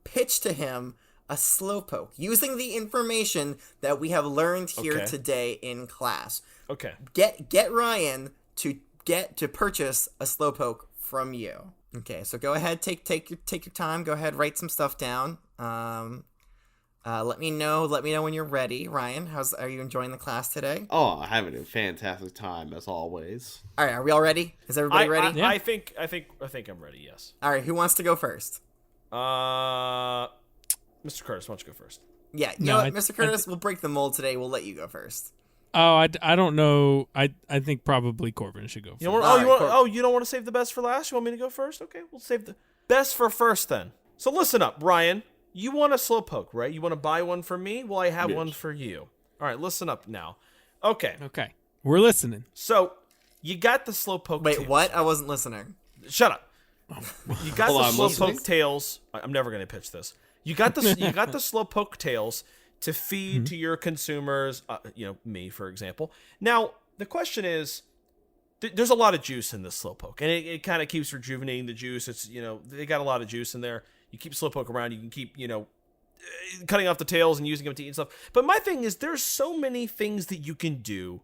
pitch to him a Slowpoke using the information that we have learned here today in class. Okay. Get Ryan to purchase a Slowpoke from you. Okay, so go ahead, take your time. Go ahead, write some stuff down. Let me know when you're ready. Ryan, are you enjoying the class today? Oh, I'm having a fantastic time as always. All right, are we all ready? Is everybody ready? I think I'm ready. Yes. All right, who wants to go first? Mr. Curtis, why don't you go first? Yeah, you know what, Mr. Curtis, we'll break the mold today. We'll let you go first. Oh, I don't know. I think probably Corbin should go first. You don't want to save the best for last? You want me to go first? Okay, we'll save the best for first then. So listen up, Ryan. You want a Slowpoke, right? You want to buy one for me? Well, I have one for you. All right, listen up now. Okay. We're listening. So you got the Slowpoke. Wait, tails. what? I wasn't listening. Shut up. You got the Slowpoke tails. I'm never going to pitch this. You got the Slowpoke tails to feed to your consumers, me, for example. Now, the question is, there's a lot of juice in this Slowpoke, and it kind of keeps rejuvenating the juice. It's, they got a lot of juice in there. You keep Slowpoke around, you can keep, cutting off the tails and using them to eat and stuff. But my thing is, there's so many things that you can do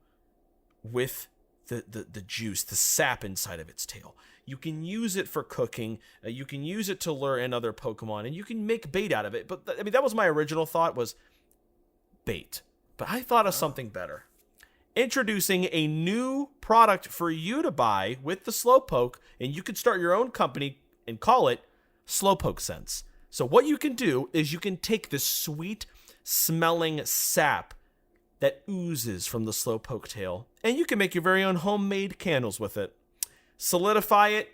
with the juice, the sap inside of its tail. You can use it for cooking. You can use it to lure in other Pokemon, and you can make bait out of it. But, that was my original thought, was bait. But I thought of something better. Introducing a new product for you to buy with the Slowpoke, and you could start your own company and call it Slowpoke Sense. So what you can do is you can take this sweet smelling sap that oozes from the Slowpoke tail, and you can make your very own homemade candles with it. Solidify it,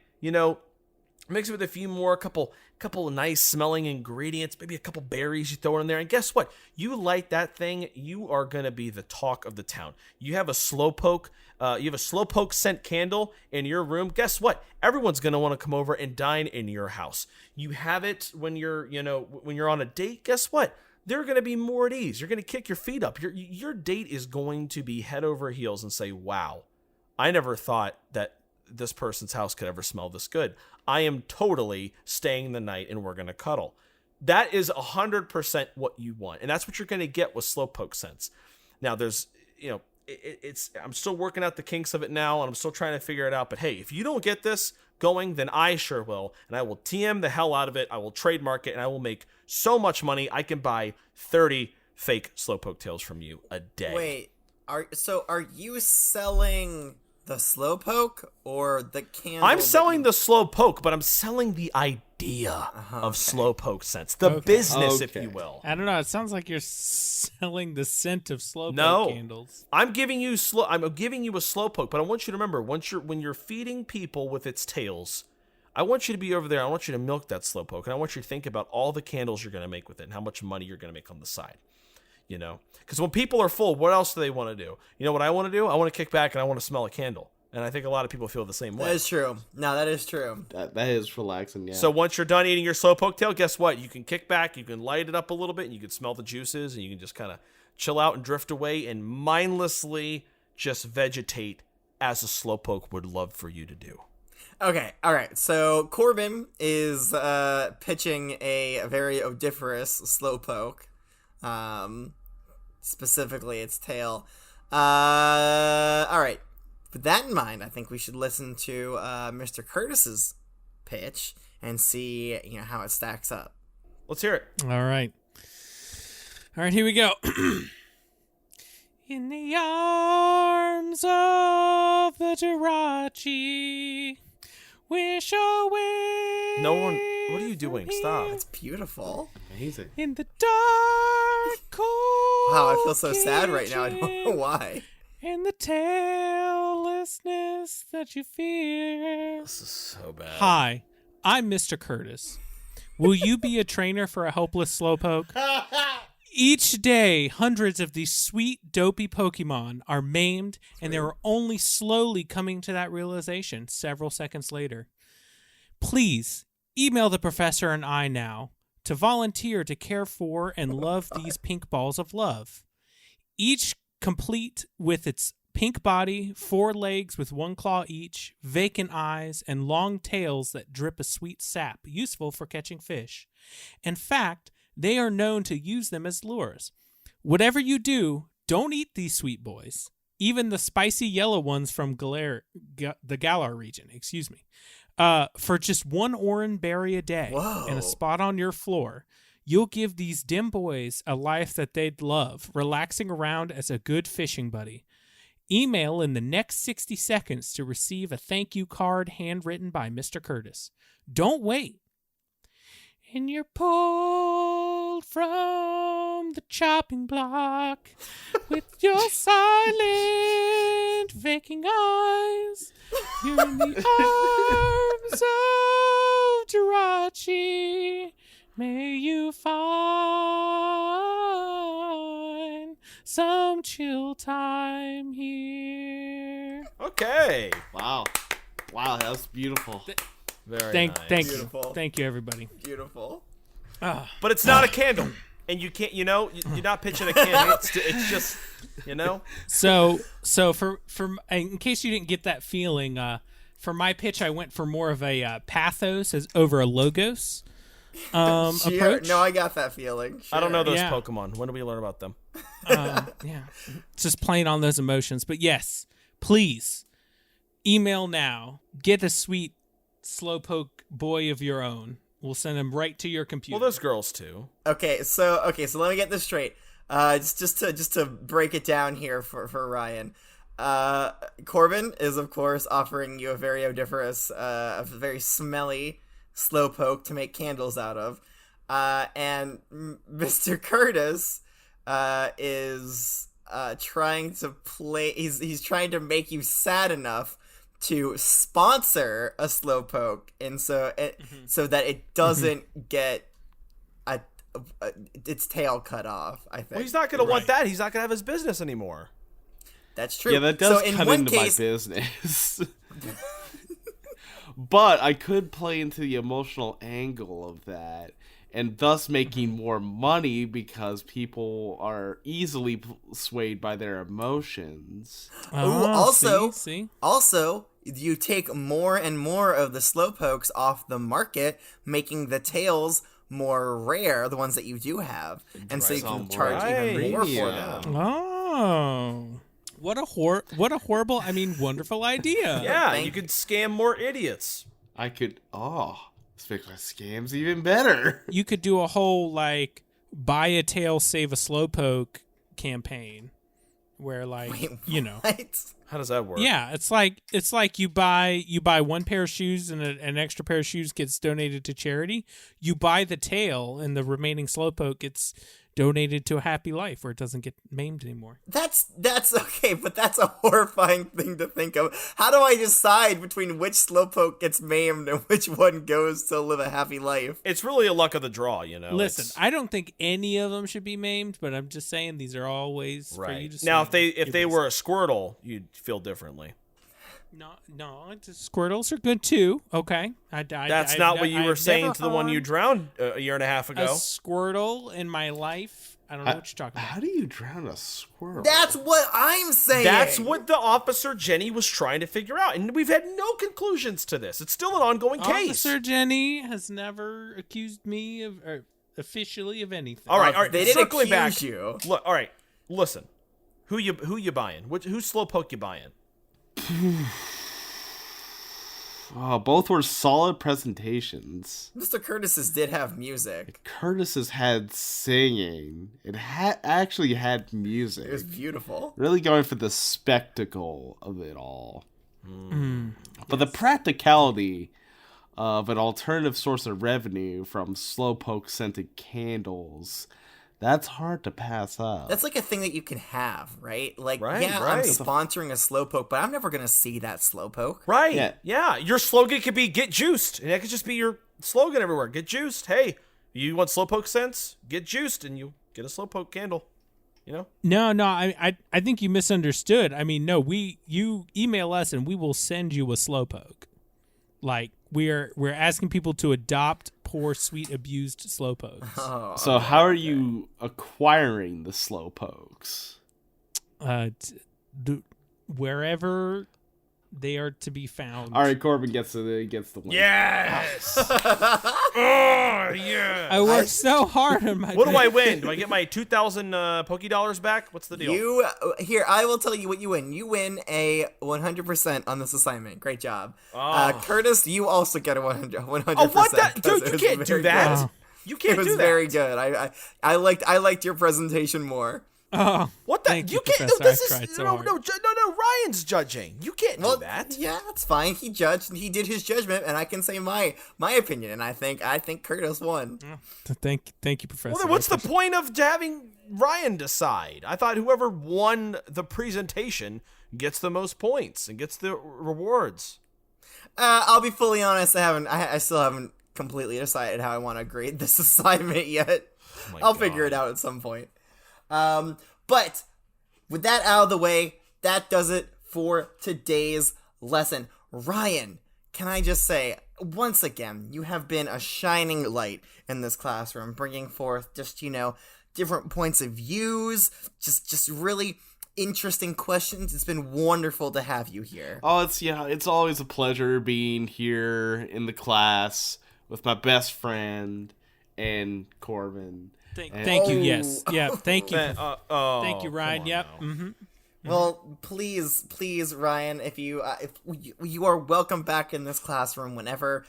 mix it with a few more, couple nice smelling ingredients, maybe a couple berries you throw in there, and guess what? You light that thing, you are gonna be the talk of the town. You have a Slowpoke scent candle in your room. Guess what? Everyone's gonna want to come over and dine in your house. You have it when you're on a date. Guess what? They're gonna be more at ease. You're gonna kick your feet up. Your date is going to be head over heels and say, "Wow, I never thought that this person's house could ever smell this good. I am totally staying the night and we're going to cuddle." That is 100% what you want, and that's what you're going to get with Slowpoke Sense. Now, there's, it's I'm still working out the kinks of it now, and I'm still trying to figure it out. But hey, if you don't get this going, then I sure will, and I will TM the hell out of it. I will trademark it, and I will make so much money. I can buy 30 fake Slowpoke tails from you a day. Wait, are you selling the Slowpoke or the candle? I'm selling the Slowpoke, but I'm selling the idea of Slowpoke Sense, the business, if you will. I don't know. It sounds like you're selling the scent of Slowpoke candles. I'm giving you a Slowpoke, but I want you to remember when you're feeding people with its tails, I want you to be over there. I want you to milk that Slowpoke, and I want you to think about all the candles you're going to make with it and how much money you're going to make on the side. Because when people are full, what else do they want to do? You know what I want to do? I want to kick back and I want to smell a candle. And I think a lot of people feel the same way. That is true. No, that is true. That is relaxing, yeah. So once you're done eating your Slowpoke tail, guess what? You can kick back, you can light it up a little bit, and you can smell the juices, and you can just kind of chill out and drift away and mindlessly just vegetate as a Slowpoke would love for you to do. Okay, all right. So Corbin is pitching a very odoriferous Slowpoke. Specifically its tail. All right. With that in mind, I think we should listen to Mr. Curtis's pitch and see how it stacks up. Let's hear it. All right, here we go. In the arms of the Jirachi, wish away. No one. What are you doing? Stop. It's beautiful. Amazing. In the dark, cold. Wow, I feel so sad right now. I don't know why. And the taillessness that you fear. This is so bad. Hi, I'm Mr. Curtis. Will you be a trainer for a helpless Slowpoke? Each day, hundreds of these sweet, dopey Pokemon are maimed, and they are only slowly coming to that realization several seconds later. Please, email the professor and I now to volunteer to care for and love these pink balls of love. Each complete with its pink body, 4 legs with 1 claw each, vacant eyes, and long tails that drip a sweet sap, useful for catching fish. In fact, they are known to use them as lures. Whatever you do, don't eat these sweet boys. Even the spicy yellow ones from the Galar region, for just 1 orange berry a day and a spot on your floor, you'll give these dim boys a life that they'd love, relaxing around as a good fishing buddy. Email in the next 60 seconds to receive a thank you card handwritten by Mr. Curtis. Don't wait. And you're pulled from the chopping block with your silent, vacant eyes. You're in the arms of Jirachi. May you find some chill time here. Okay. Wow, that was beautiful. Very nice. Beautiful. Thank you, everybody. Beautiful. But it's not a candle, and you can't. You're not pitching a candle. It's just. So for in case you didn't get that feeling, for my pitch, I went for more of a pathos over a logos. Approach. No, I got that feeling. Sure. I don't know those Pokemon. When do we learn about them? Just playing on those emotions. But yes, please email now. Get a sweet Slowpoke boy of your own. We'll send them right to your computer. Well, there's girls too. Okay, so let me get this straight. Just to break it down here for Ryan. Corbin is of course offering you a very odoriferous, a very smelly Slowpoke to make candles out of, and Mr. Curtis is trying to play. He's trying to make you sad enough to sponsor a Slowpoke, and so that it doesn't get its tail cut off. I think. Well, he's not going to want that. He's not going to have his business anymore. That's true. Yeah, that does cut into my business. But I could play into the emotional angle of that, and thus making more money because people are easily swayed by their emotions. Also, see? Also, you take more and more of the Slowpokes off the market, making the tails more rare, the ones that you do have, and so you can charge even more for them. Oh, what a horrible, I mean, wonderful idea. Yeah, you could scam more idiots. I could. This makes my scams even better. You could do a whole like buy a tail, save a slowpoke campaign, where like What? How does that work? Yeah, it's like you buy one pair of shoes and an extra pair of shoes gets donated to charity. You buy the tail and the remaining slowpoke gets donated to a happy life where it doesn't get maimed anymore. That's okay, but that's a horrifying thing to think of. How do I decide between which slowpoke gets maimed and which one goes to live a happy life? It's really a luck of the draw, you know. Listen, I don't think any of them should be maimed, but I'm just saying these are all ways for you to now, if they were a Squirtle, you'd feel differently. No, Squirtles are good too. Okay, that's not what you were saying to the one you drowned a year and a half ago. A Squirtle in my life. I don't know what you're talking about. How do you drown a squirrel? That's what I'm saying. That's what the officer Jenny was trying to figure out, and we've had no conclusions to this. It's still an ongoing case. Officer Jenny has never accused me of officially of anything. All right. They didn't Circling accuse back. you. Look, all right. Listen, who you buying? Who's Slowpoke you buying? Both were solid presentations. Mr. Curtis's did have music. Curtis's had singing. It actually had music. It was beautiful. Really going for the spectacle of it all. But the practicality of an alternative source of revenue from Slowpoke scented candles, that's hard to pass up. That's like a thing that you can have, right? Like, Right. I'm sponsoring a Slowpoke, but I'm never going to see that Slowpoke. Right. Yeah. Your slogan could be "Get juiced," and that could just be your slogan everywhere. Get juiced. Hey, you want Slowpoke scents? Get juiced, and you get a Slowpoke candle. You know? No. I think you misunderstood. I mean, no. You email us and we will send you a Slowpoke. Like we're asking people to adopt poor, sweet, abused Slowpokes. So how are you acquiring the Slowpokes? Wherever they are to be found. All right, Corbin gets the win. Yes. Oh yeah. I worked so hard on my. What do I win? Do I get my 2,000 Poké Dollars back? What's the deal? I will tell you what you win. You win a 100% on this assignment. Great job. Oh. Curtis, you also get a 100%. Oh, what? Dude, you can't do that. Good. You can't do that. It was very good. I liked your presentation more. Oh, what the? Thank You Professor. can't. No, this I cried is so no. hard. Ryan's judging. You can't do that. Yeah, that's fine. He judged and he did his judgment, and I can say my opinion. And I think Curtis won. Thank you, Professor. Well, then what's the point of having Ryan decide? I thought whoever won the presentation gets the most points and gets the rewards. I'll be fully honest. I still haven't completely decided how I want to grade this assignment yet. I'll figure it out at some point. But with that out of the way, that does it for today's lesson. Ryan, can I just say, once again, you have been a shining light in this classroom, bringing forth just, different points of views, just really interesting questions. It's been wonderful to have you here. Oh, it's always a pleasure being here in the class with my best friend and Corbin. Thank you. Yes. Yeah. Thank you. Thank you, Ryan. on Yep. now. Mm-hmm. Well, please, Ryan, if you are welcome back in this classroom whenever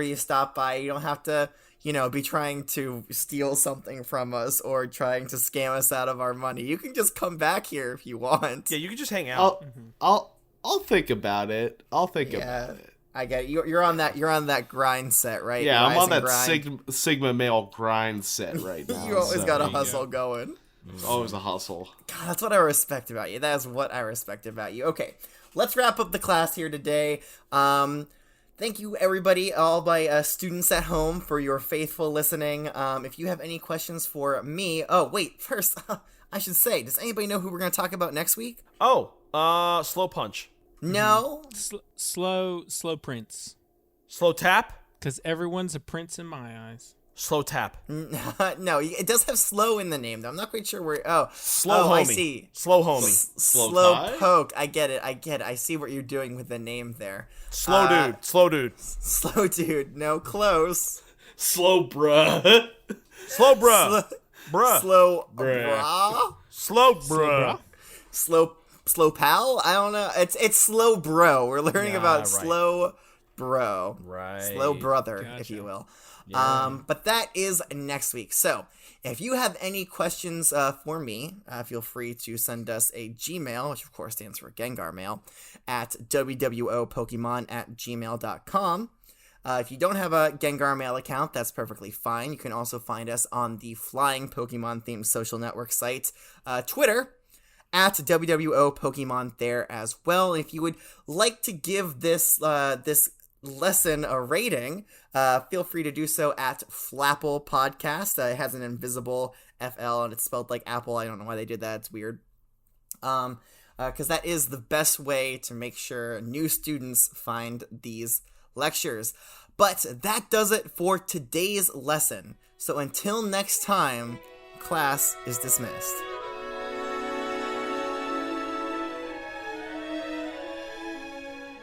you stop by. You don't have to, be trying to steal something from us or trying to scam us out of our money. You can just come back here if you want. Yeah, you can just hang out. I'll think about it. About it. I get it. You're on that grind set, right? Yeah, I'm on that grind. Sigma male grind set right now. You always got a hustle going. It's always a hustle. God, that's what I respect about you. That is what I respect about you. Okay, let's wrap up the class here today. Thank you, everybody, all my students at home, for your faithful listening. If you have any questions for me... Oh, wait, first, I should say, does anybody know who we're going to talk about next week? Slow punch. No? Slow prince. Slow tap? Because everyone's a prince in my eyes. Slow tap. No, it does have slow in the name, though. I'm not quite sure where... Slow homie. I see. Slow homie. Slowpoke. I get it. I see what you're doing with the name there. Slow dude. Slow dude. No, close. Slow bruh. Slow bruh. Bruh. Slow Bruh. bra? Slow bruh. Slow pal? I don't know. It's slow bro. We're learning about right. slow bro. Right. Slow brother, if Gotcha. you will. Yeah. But that is next week. So if you have any questions for me, feel free to send us a Gmail, which of course stands for Gengar Mail, at wwopokemon@gmail.com. If you don't have a Gengar Mail account, that's perfectly fine. You can also find us on the Flying Pokemon themed social network site, Twitter, at WWO Pokemon there as well. And if you would like to give this lesson a rating, feel free to do so at Flapple Podcast. It has an invisible FL and it's spelled like Apple. I don't know why they did that. It's weird. Because that is the best way to make sure new students find these lectures. But that does it for today's lesson. So until next time, class is dismissed.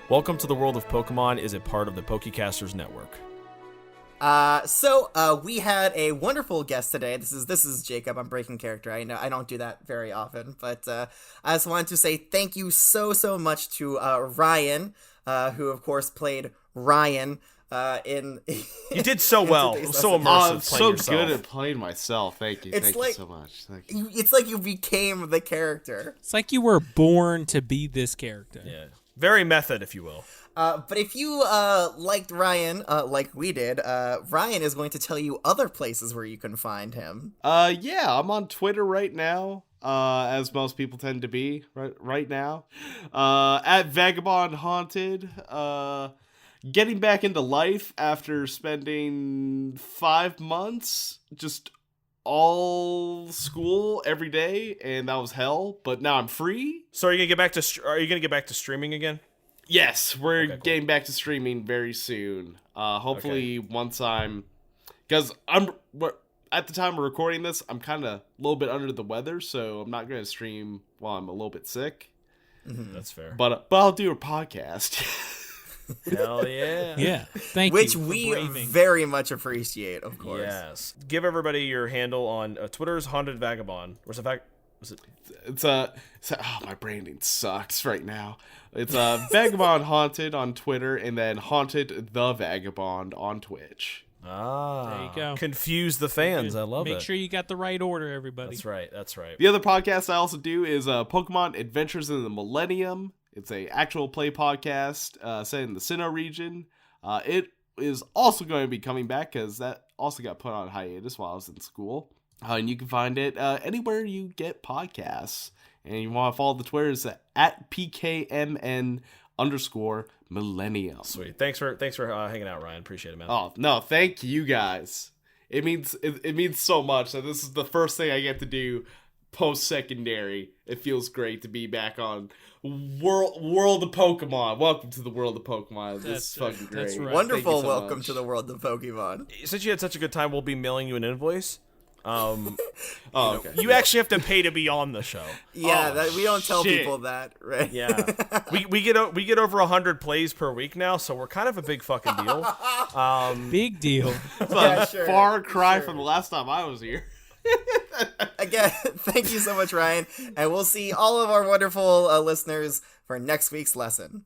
Welcome to the World of Pokemon is a part of the Pokecasters Network. So we had a wonderful guest today. This is Jacob. I'm breaking character. I know I don't do that very often, but I just wanted to say thank you so much to Ryan, who of course played Ryan in. You did so well. today's So lesson. immersive. I'm so playing yourself. good at playing myself. Thank you. It's Thank like- you so much. Thank you. It's like you became the character. It's like you were born to be this character. Yeah. Very method, if you will. But if you liked Ryan like we did, Ryan is going to tell you other places where you can find him. Yeah, I'm on Twitter right now, as most people tend to be right now. At Vagabond Haunted, getting back into life after spending 5 months just all school every day, and that was hell. But now I'm free. So are you gonna get back to streaming again? Yes, we're Okay, cool. getting back to streaming very soon. Hopefully once because at the time we're recording this, I'm kind of a little bit under the weather, so I'm not going to stream while I'm a little bit sick. That's fair. But I'll do a podcast. Hell yeah. Yeah. Thank Which you. for we braving. very much appreciate, of course. Yes. Give everybody your handle on Twitter's Haunted Vagabond. Was it? It's my branding sucks right now. It's Vagabond Haunted on Twitter, and then Haunted the Vagabond on Twitch. Ah. There you go. Confuse the fans. I love it. Make sure you got the right order, everybody. That's right. That's right. The other podcast I also do is Pokemon Adventures in the Millennium. It's a actual play podcast set in the Sinnoh region. It is also going to be coming back because that also got put on hiatus while I was in school. And you can find it anywhere you get podcasts. And you want to follow the Twitters at PKMN_millennium. Sweet. Thanks for hanging out, Ryan. Appreciate it, man. Oh no, thank you guys. It means so much that this is the first thing I get to do post-secondary. It feels great to be back on World of Pokemon. Welcome to the World of Pokemon. This is fucking great. That's right. Wonderful Thank you so welcome much. to the world of Pokemon. Since you had such a good time, we'll be mailing you an invoice. Okay. You actually have to pay to be on the show. Yeah, we don't tell shit. people that, right? Yeah, we get over 100 plays per week now, so we're kind of a big fucking deal. Big deal. Yeah, sure, Far cry sure. from the last time I was here. Again, thank you so much, Ryan, and we'll see all of our wonderful listeners for next week's lesson.